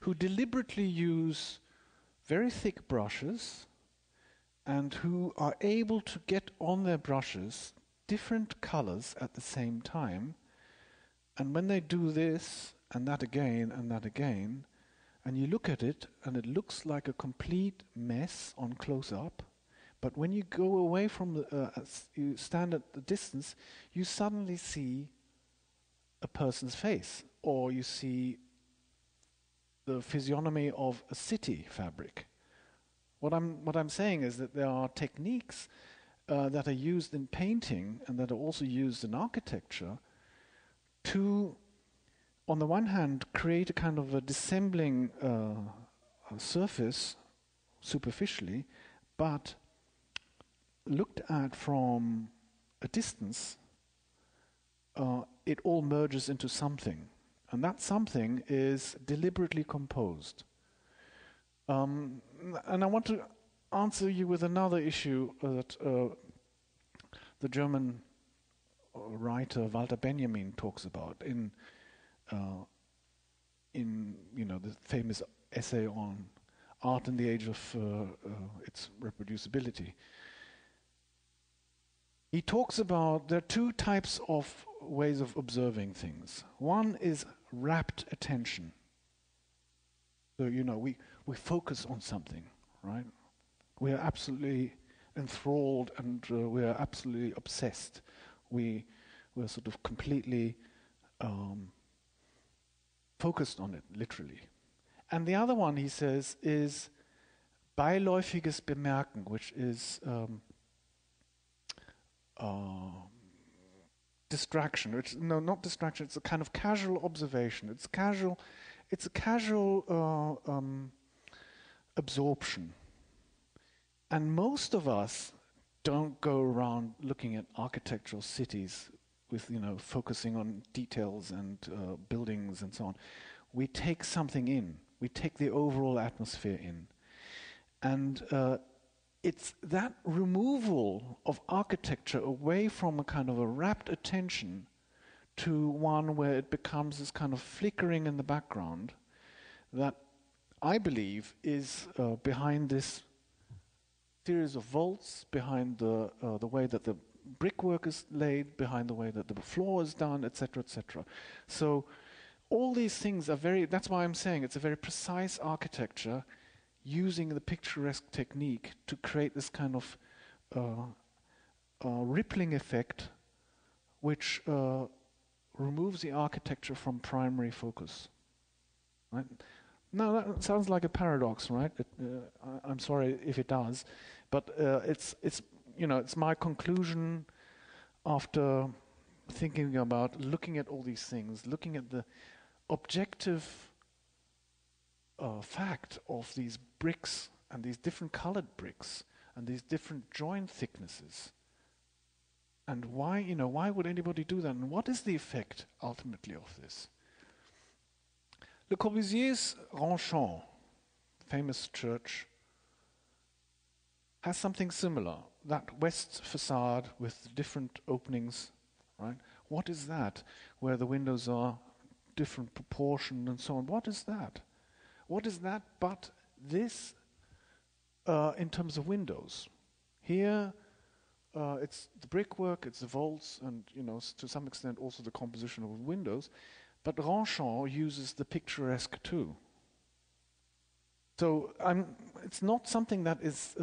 [SPEAKER 1] who deliberately use very thick brushes and who are able to get on their brushes different colors at the same time. And when they do this and that again, and you look at it and it looks like a complete mess on close-up, but when you go away from you stand at the distance, you suddenly see a person's face, or you see the physiognomy of a city fabric. What I'm saying is that there are techniques that are used in painting and that are also used in architecture to, on the one hand, create a kind of a dissembling surface superficially, but looked at from a distance, it all merges into something. And that something is deliberately composed. And I want to answer you with another issue that the German writer Walter Benjamin talks about in the famous essay on art in the age of its reproducibility. He talks about there are two types of ways of observing things. One is rapt attention. So, we focus on something, right? We are absolutely enthralled and we are absolutely obsessed. We're sort of completely focused on it, literally. And the other one, he says, is beiläufiges Bemerken, which is distraction. No, not distraction. It's a kind of casual observation. It's casual. It's a casual absorption. And most of us don't go around looking at architectural cities with, focusing on details and buildings and so on. We take something in. We take the overall atmosphere in. And it's that removal of architecture away from a kind of a rapt attention to one where it becomes this kind of flickering in the background that I believe is behind this series of vaults, behind the way that the brickwork is laid, behind the way that the floor is done, etc., etc. So all these things are that's why I'm saying it's a very precise architecture using the picturesque technique to create this kind of rippling effect which removes the architecture from primary focus. Right? Now that sounds like a paradox, right? I'm sorry if it does, but it's my conclusion after thinking about looking at all these things, looking at the objective fact of these bricks and these different colored bricks and these different joint thicknesses. And why would anybody do that? And what is the effect ultimately of this? Le Corbusier's Ronchamp, famous church, has something similar. That west facade with different openings, right? What is that? Where the windows are different proportion and so on. What is that? What is that but this in terms of windows? Here it's the brickwork, it's the vaults, and to some extent also the composition of windows. But Ronchamp uses the picturesque too. So it's not something that is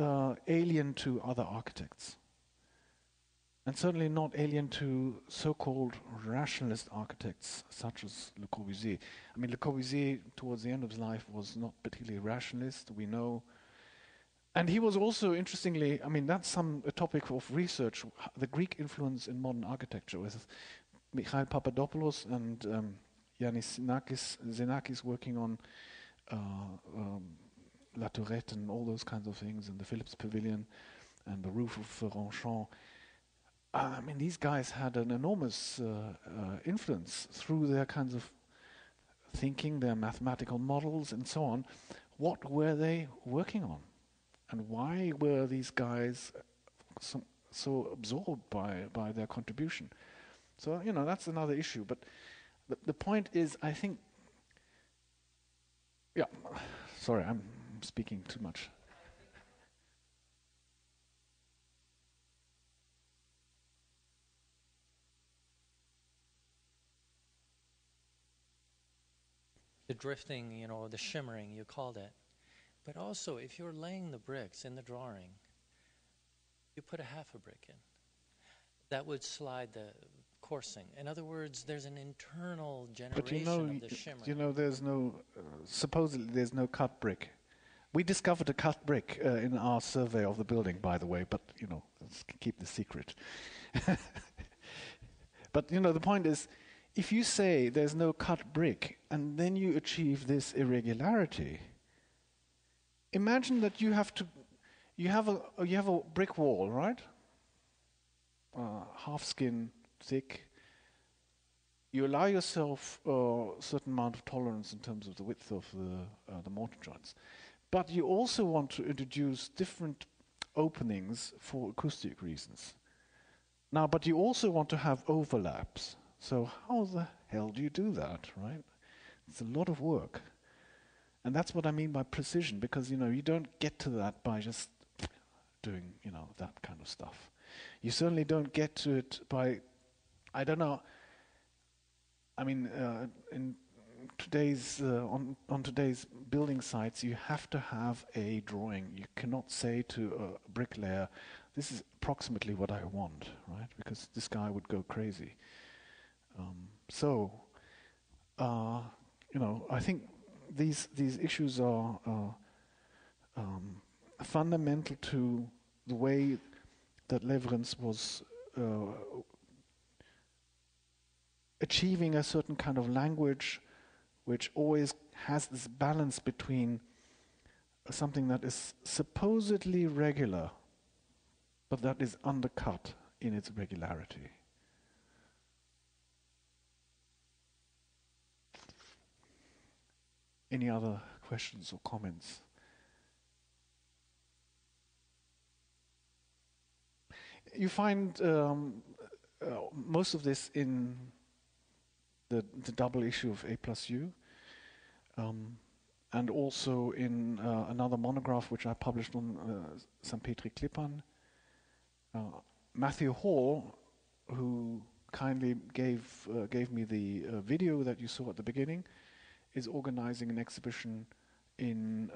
[SPEAKER 1] alien to other architects. And certainly not alien to so-called rationalist architects such as Le Corbusier. I mean, Le Corbusier, towards the end of his life, was not particularly rationalist, we know. And he was also, interestingly, that's a topic of research, the Greek influence in modern architecture, with Michail Papadopoulos and Yannis Xenakis working on La Tourette and all those kinds of things, and the Phillips Pavilion and the roof of Ronchamp. These guys had an enormous influence through their kinds of thinking, their mathematical models and so on. What were they working on? And why were these guys so absorbed by their contribution? So, that's another issue. But the point is, I think... Yeah, sorry, I'm speaking too much.
[SPEAKER 2] The drifting, the shimmering, you called it. But also, if you're laying the bricks in the drawing, you put a half a brick in. That would slide the coursing. In other words, there's an internal generation of the shimmering.
[SPEAKER 1] There's supposedly there's no cut brick. We discovered a cut brick in our survey of the building, by the way, but, let's keep the secret. But, the point is, if you say there's no cut brick and then you achieve this irregularity, imagine that you have a brick wall, right? Half skin thick. You allow yourself a certain amount of tolerance in terms of the width of the mortar joints, but you also want to introduce different openings for acoustic reasons. Now, but you also want to have overlaps. So how the hell do you do that, right? It's a lot of work. And that's what I mean by precision, because, you don't get to that by just doing, that kind of stuff. You certainly don't get to it by, I don't know, in today's, on today's building sites, you have to have a drawing. You cannot say to a bricklayer, this is approximately what I want, right? Because this guy would go crazy. I think these issues are fundamental to the way that Lewerentz was achieving a certain kind of language which always has this balance between something that is supposedly regular, but that is undercut in its regularity. Any other questions or comments? You find most of this in the double issue of A+U, and also in another monograph which I published on St. Petri Klippan. Matthew Hall, who kindly gave me the video that you saw at the beginning, is organizing an exhibition in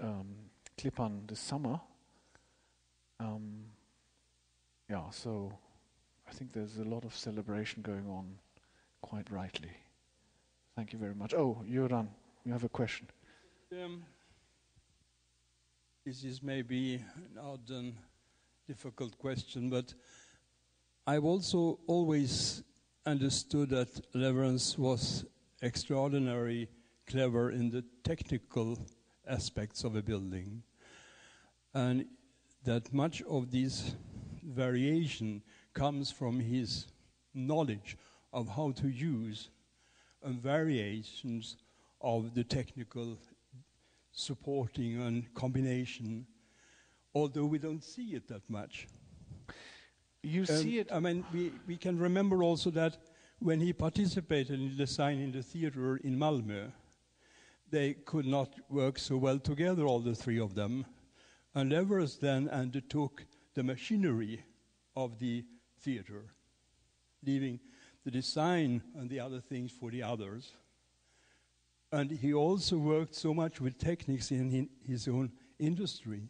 [SPEAKER 1] Klippan this summer. So I think there's a lot of celebration going on, quite rightly. Thank you very much. Oh, Göran, you have a question.
[SPEAKER 3] This is maybe an odd and difficult question, but I've also always understood that Lewerentz was extraordinarily clever in the technical aspects of a building, and that much of this variation comes from his knowledge of how to use variations of the technical supporting and combination, although we don't see it that much.
[SPEAKER 1] You see it?
[SPEAKER 3] I mean, we can remember also that when he participated in designing the theater in Malmö, they could not work so well together, all the three of them. And Lewerentz then undertook the machinery of the theater, leaving the design and the other things for the others. And he also worked so much with techniques in his own industry.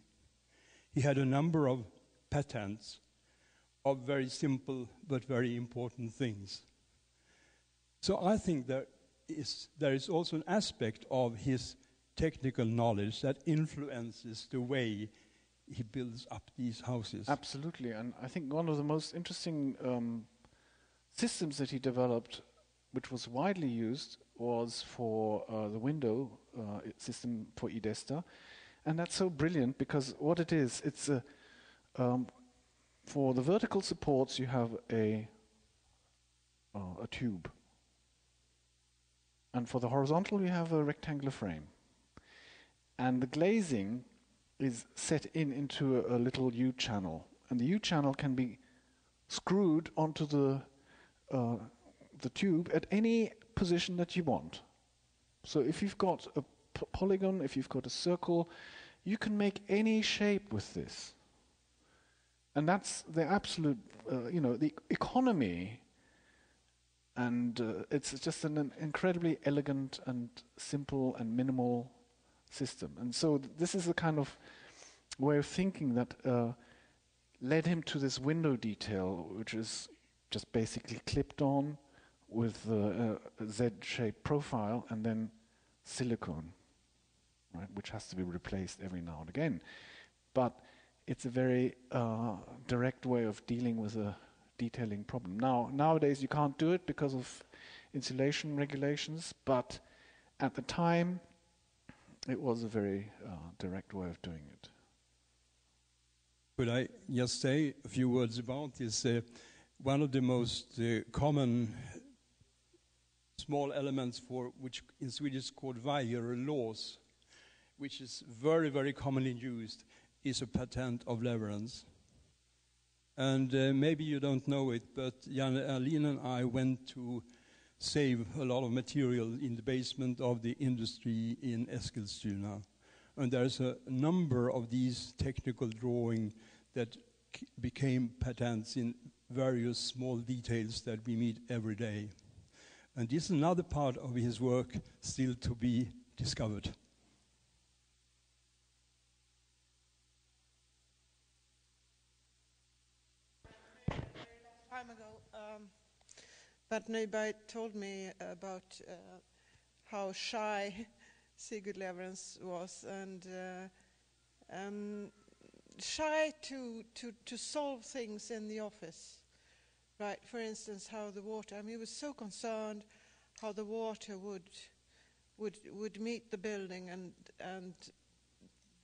[SPEAKER 3] He had a number of patents of very simple but very important things. So I think there is also an aspect of his technical knowledge that influences the way he builds up these houses.
[SPEAKER 1] Absolutely, and I think one of the most interesting systems that he developed, which was widely used, was for the window system for Idesta. And that's so brilliant because what it is, it's for the vertical supports you have a tube. And for the horizontal you have a rectangular frame. And the glazing is set into a little U-channel. And the U-channel can be screwed onto the tube at any position that you want. So if you've got a polygon, if you've got a circle, you can make any shape with this. And that's the absolute, the economy. And it's just an incredibly elegant and simple and minimal system. And so this is the kind of way of thinking that led him to this window detail, which is just basically clipped on with a Z-shaped profile and then silicone, right, which has to be replaced every now and again. But it's a very direct way of dealing with a detailing problem. Nowadays you can't do it because of insulation regulations, but at the time it was a very direct way of doing it.
[SPEAKER 3] Could I just say a few words about this? One of the most common small elements for which in Swedish is called laws, which is very, very commonly used, is a patent of Lewerentz. And maybe you don't know it, but Jan Erlin and I went to save a lot of material in the basement of the industry in Eskilstuna. And there's a number of these technical drawings that became patents in various small details that we meet every day. And this is another part of his work still to be discovered.
[SPEAKER 4] Time ago, but Nyberg told me about how shy Sigurd Lewerentz was, and shy to solve things in the office, right? For instance, how the water. I mean, he was so concerned how the water would meet the building and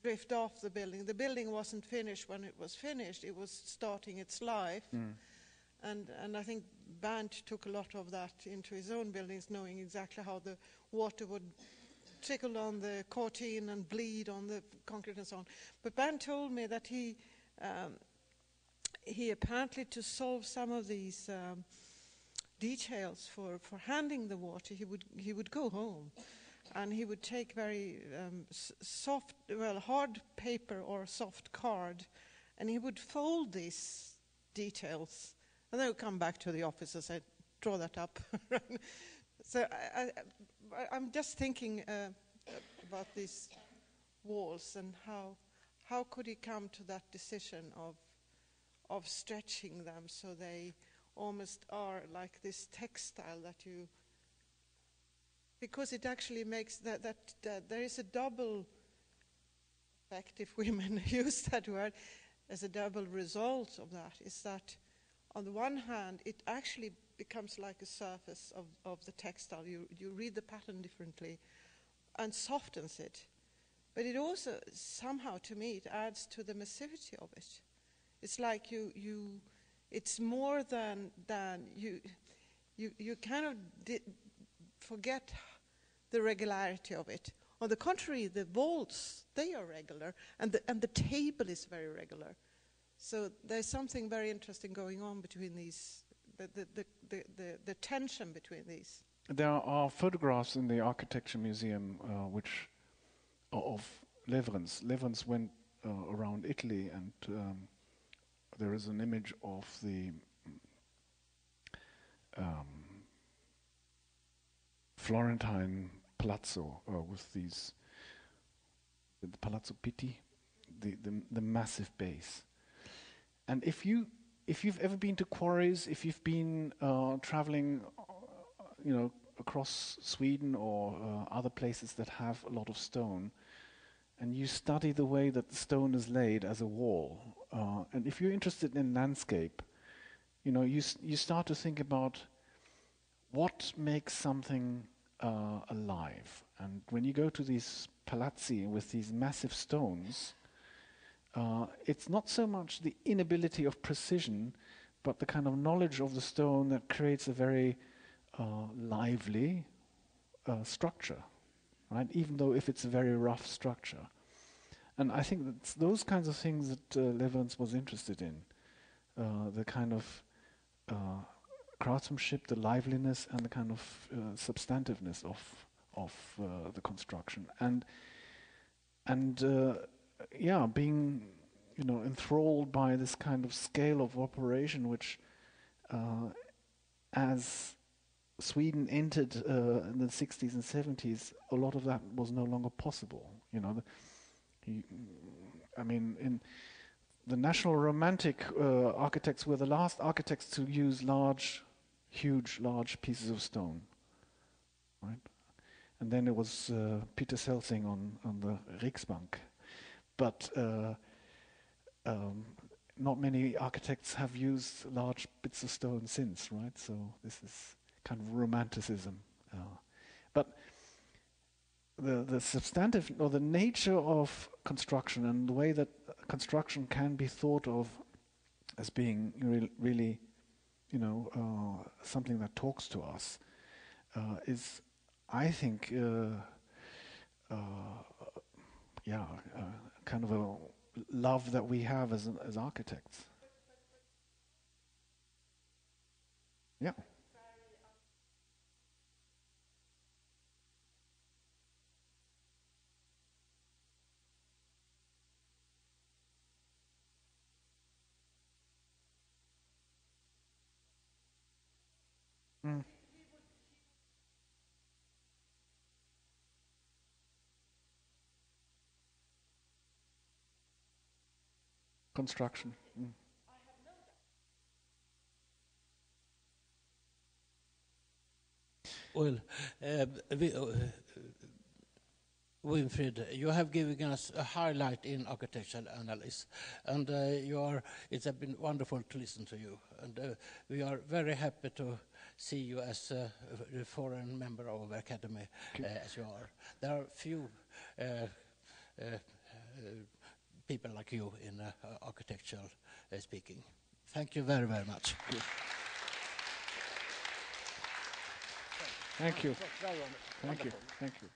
[SPEAKER 4] drift off the building. The building wasn't finished when it was finished; it was starting its life. And I think Bernd took a lot of that into his own buildings, knowing exactly how the water would trickle on the Qartheen and bleed on the concrete and so on. But Bernd told me that he apparently, to solve some of these details for handling the water, he would go home and he would take very hard paper or soft card, and he would fold these details. And they would come back to the office and say, draw that up. So I'm just thinking about these walls and how could he come to that decision of stretching them so they almost are like this textile that you... Because it actually makes that there is a double effect, if women use that word, as a double result of that, is that on the one hand, it actually becomes like a surface of the textile. You read the pattern differently and softens it. But it also, somehow to me, it adds to the massivity of it. It's like it's more than you kind of forget the regularity of it. On the contrary, the walls, they are regular, and the table is very regular. So there's something very interesting going on between these, the tension between these.
[SPEAKER 1] There are photographs in the Architecture Museum of Lewerentz. Lewerentz went around Italy, and there is an image of the Florentine palazzo with these, the Palazzo Pitti, the massive base. And if you've ever been to quarries, if you've been traveling, across Sweden or other places that have a lot of stone, and you study the way that the stone is laid as a wall, and if you're interested in landscape, you start to think about what makes something alive. And when you go to these palazzi with these massive stones, it's not so much the inability of precision, but the kind of knowledge of the stone that creates a very lively structure, right? Even though if it's a very rough structure. And I think that's those kinds of things that Lewerentz was interested in. The kind of craftsmanship, the liveliness, and the kind of substantiveness of the construction. And being, enthralled by this kind of scale of operation, which, as Sweden entered in the 60s and 70s, a lot of that was no longer possible. In the National Romantic architects were the last architects to use large pieces of stone, right? And then it was Peter Selsing on the Riksbank. But not many architects have used large bits of stone since, right? So this is kind of romanticism. But the substantive, or the nature of construction, and the way that construction can be thought of as being really, something that talks to us, is, I think, kind of a love that we have as architects. Yeah. Mm. Construction. Mm.
[SPEAKER 5] Well, Wilfried, you have given us a highlight in architectural analysis, and it's been wonderful to listen to you. And we are very happy to see you as a foreign member of the Academy, as you are. There are few people like you in architectural speaking. Thank you very, very much.
[SPEAKER 1] Thank you. Thank you. Thank you.